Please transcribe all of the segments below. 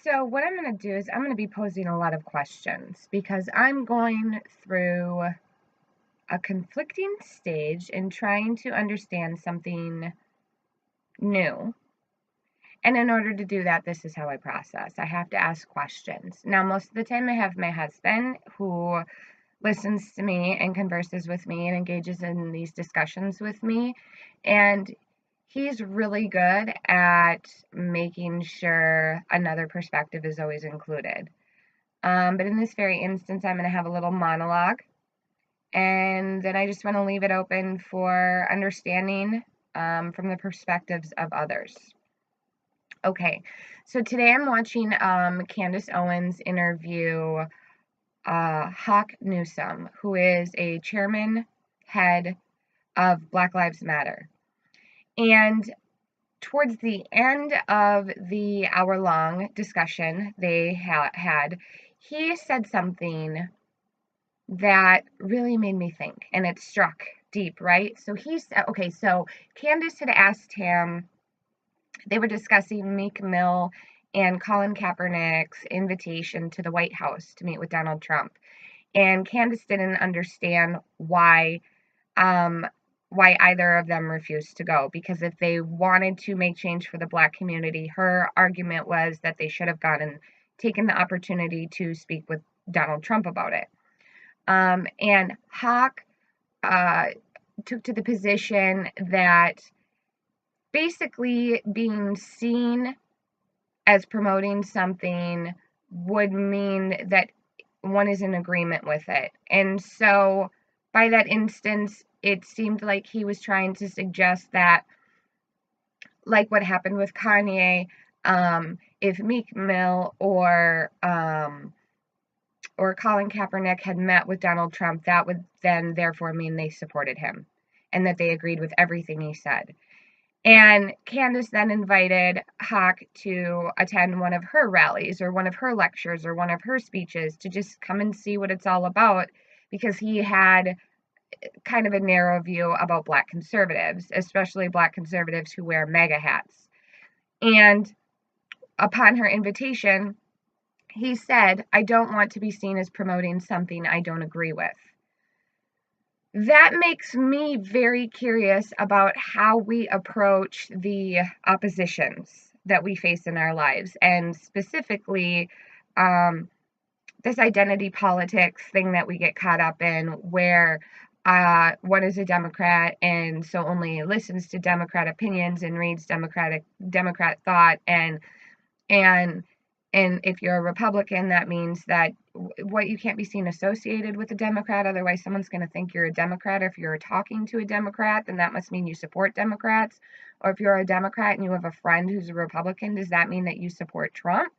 So what I'm going to do is I'm going to be posing a lot of questions because I'm going through a conflicting stage in trying to understand something new. And in order to do that, this is how I process. I have to ask questions. Now, most of the time I have my husband who listens to me and converses with me and engages in these discussions with me. And he's really good at making sure another perspective is always included. But in this very instance, I'm going to have a little monologue, and then I just want to leave it open for understanding from the perspectives of others. Okay, so today I'm watching Candace Owens interview Hawk Newsome, who is a chairman head of Black Lives Matter. And towards the end of the hour-long discussion they had, he said something that really made me think, and it struck deep, right? So he said, okay, so Candace had asked him, they were discussing Meek Mill and Colin Kaepernick's invitation to the White House to meet with Donald Trump. And Candace didn't understand why either of them refused to go, because if they wanted to make change for the Black community, her argument was that they should have gone and taken the opportunity to speak with Donald Trump about it. And Hawk took to the position that basically being seen as promoting something would mean that one is in agreement with it. And so by that instance, it seemed like he was trying to suggest that, like what happened with Kanye, if Meek Mill or Colin Kaepernick had met with Donald Trump, that would then therefore mean they supported him and that they agreed with everything he said. And Candace then invited Hawk to attend one of her rallies or one of her lectures or one of her speeches to just come and see what it's all about, because he had kind of a narrow view about Black conservatives, especially Black conservatives who wear MAGA hats. And upon her invitation, he said, "I don't want to be seen as promoting something I don't agree with." That makes me very curious about how we approach the oppositions that we face in our lives, and specifically this identity politics thing that we get caught up in, where one is a Democrat and so only listens to Democrat opinions and reads Democrat thought, and if you're a Republican, that means that what you can't be seen associated with a Democrat, otherwise someone's going to think you're a Democrat. Or if you're talking to a Democrat, then that must mean you support Democrats. Or if you're a Democrat and you have a friend who's a Republican, does that mean that you support Trump?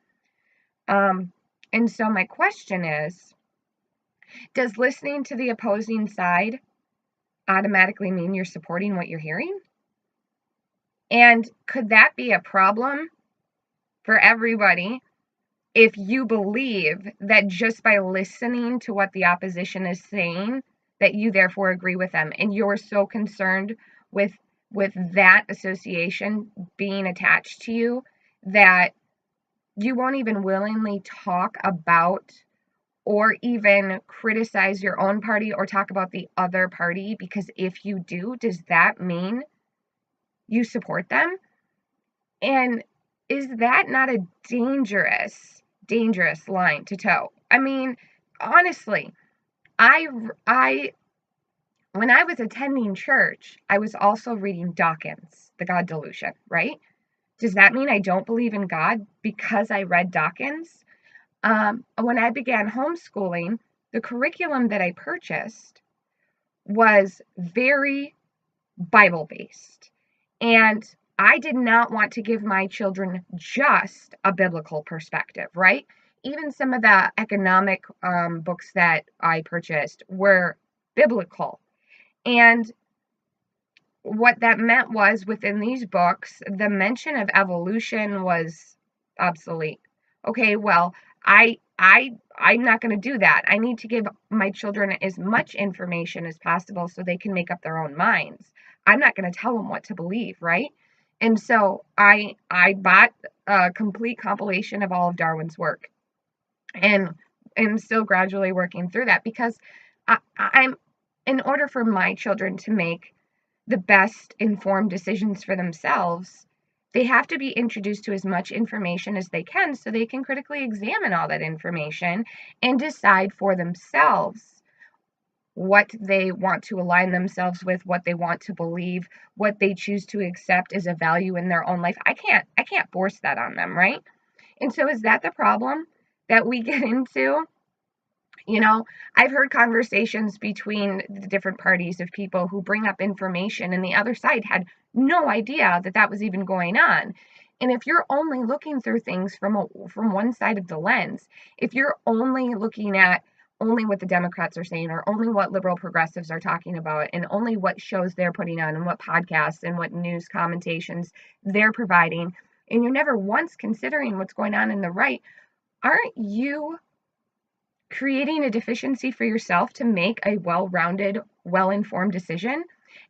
And so my question is, does listening to the opposing side automatically mean you're supporting what you're hearing? And could that be a problem for everybody if you believe that just by listening to what the opposition is saying, that you therefore agree with them, and you're so concerned with that association being attached to you that you won't even willingly talk about or even criticize your own party or talk about the other party? Because if you do, does that mean you support them? And is that not a dangerous line to toe? I mean, honestly, when I was attending church, I was also reading Dawkins, The God Delusion, right? Does that mean I don't believe in God because I read Dawkins? When I began homeschooling, the curriculum that I purchased was very Bible-based. And I did not want to give my children just a biblical perspective, right? Even some of the economic books that I purchased were biblical. And what that meant was, within these books, the mention of evolution was obsolete. Okay, well, I'm not going to do that. I need to give my children as much information as possible so they can make up their own minds. I'm not going to tell them what to believe, right? And so I bought a complete compilation of all of Darwin's work, and am still gradually working through that, because I'm, in order for my children to make the best informed decisions for themselves, they have to be introduced to as much information as they can so they can critically examine all that information and decide for themselves what they want to align themselves with, what they want to believe, what they choose to accept as a value in their own life. I can't force that on them, right? And so is that the problem that we get into? You know, I've heard conversations between the different parties of people who bring up information and the other side had no idea that that was even going on. And if you're only looking through things from one side of the lens, if you're only looking at only what the Democrats are saying, or only what liberal progressives are talking about, and only what shows they're putting on, and what podcasts and what news commentations they're providing, and you're never once considering what's going on in the right, aren't you creating a deficiency for yourself to make a well-rounded, well-informed decision?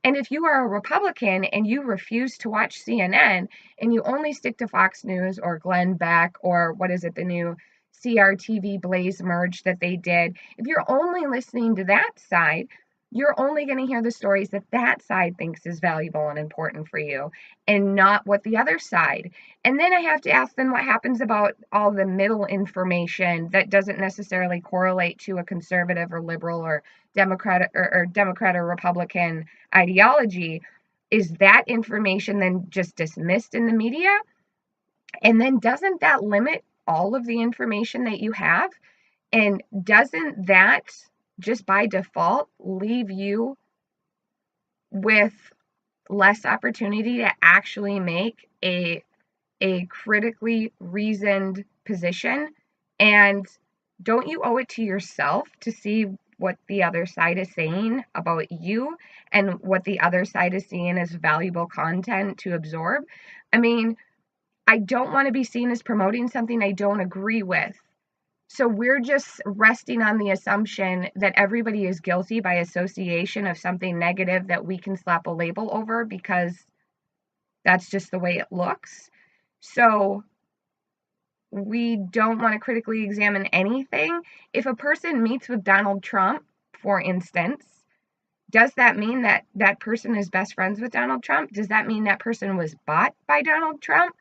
And if you are a Republican and you refuse to watch CNN and you only stick to Fox News or Glenn Beck, or what is it, the new CRTV Blaze merge that they did, if you're only listening to that side, you're only going to hear the stories that that side thinks is valuable and important for you, and not what the other side. And then I have to ask them what happens about all the middle information that doesn't necessarily correlate to a conservative or liberal or Democrat or Republican ideology. Is that information then just dismissed in the media? And then doesn't that limit all of the information that you have? And doesn't that just by default leave you with less opportunity to actually make a critically reasoned position? And don't you owe it to yourself to see what the other side is saying about you and what the other side is seeing as valuable content to absorb? I mean, I don't want to be seen as promoting something I don't agree with. So we're just resting on the assumption that everybody is guilty by association of something negative that we can slap a label over because that's just the way it looks. So we don't want to critically examine anything. If a person meets with Donald Trump, for instance, does that mean that that person is best friends with Donald Trump? Does that mean that person was bought by Donald Trump?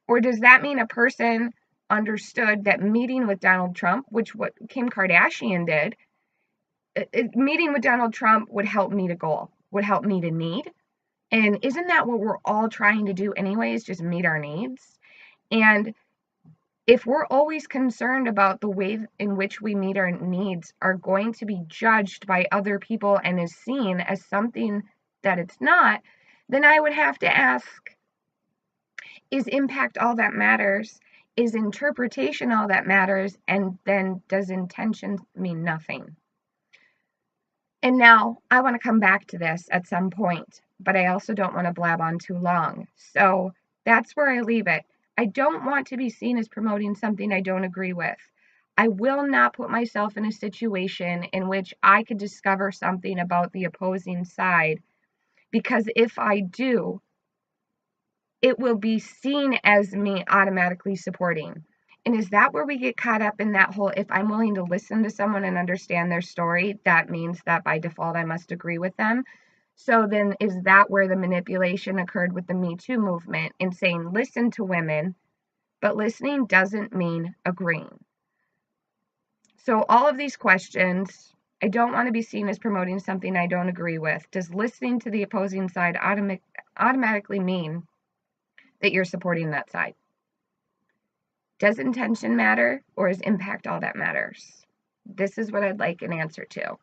Or does that mean a person understood that meeting with Donald Trump, which what Kim Kardashian did, meeting with Donald Trump would help meet a goal, would help meet a need? And isn't that what we're all trying to do anyways, just meet our needs? And if we're always concerned about the way in which we meet our needs are going to be judged by other people and is seen as something that it's not, then I would have to ask, is impact all that matters? Is interpretation all that matters? And then does intention mean nothing? And now I want to come back to this at some point, but I also don't want to blab on too long. So that's where I leave it. I don't want to be seen as promoting something I don't agree with. I will not put myself in a situation in which I could discover something about the opposing side, because if I do, it will be seen as me automatically supporting. And is that where we get caught up in that whole, if I'm willing to listen to someone and understand their story, that means that by default I must agree with them? So then is that where the manipulation occurred with the Me Too movement in saying, listen to women, but listening doesn't mean agreeing? So all of these questions, I don't want to be seen as promoting something I don't agree with. Does listening to the opposing side automatically mean that you're supporting that side? Does intention matter, or is impact all that matters? This is what I'd like an answer to.